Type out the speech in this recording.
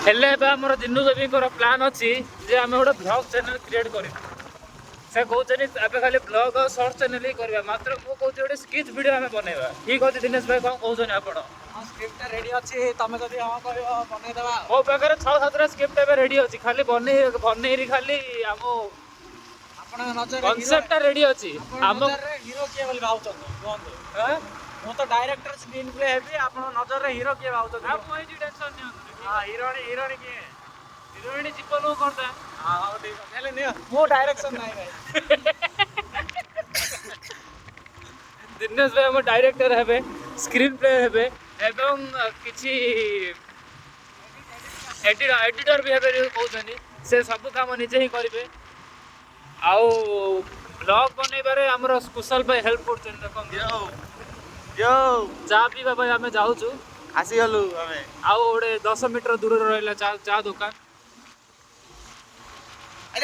हेले आमर दिनू देवींकर प्लान अच्छी जे आम गोटे ब्लॉग चैनल क्रिएट कर से कहते खाली ब्लॉग और शॉर्ट चैनल ही करवा मात्र मु कहूँ गोटे स्किच वीडियो आम बनवा ठीक अच्छे दिनेश भाई कौन कहते आप स्क्रिप्ट रेडी अच्छी तुम जब हाँ कह बनईदेवा मो पाखे 6-7 स्क्रिप्ट एवं रेडी अच्छी खाली बनई खाली आम कॉन्सेप्ट रेडी अच्छी आम हीरो किए बोली भावुଛନ୍ତି कहतु मु तो डायरेक्टर स्क्रीन प्ले हेबी आपण नजर रे हीरो किए भावुଛନ୍ତି आप कोई टेंशन नहीं हां हीरोइन किए हिरोइन जीवन करता हां ठीक है हेले नियो मो डायरेक्शन नाही भाई दिनेश भाई हम डायरेक्टर हेबे स्क्रीन प्ले हेबे एवं किछि एडिटर भी हेबे कहउछनी से सब काम निजे ही करिवे आउ ब्लॉग बनैबारे हमर कुशल भाई हेल्प करछन देखम यो चा पीवा भाई आमे जाउछु आसी गलु हमें आउ ओडे 10 मीटर दूर रहला चा दुकान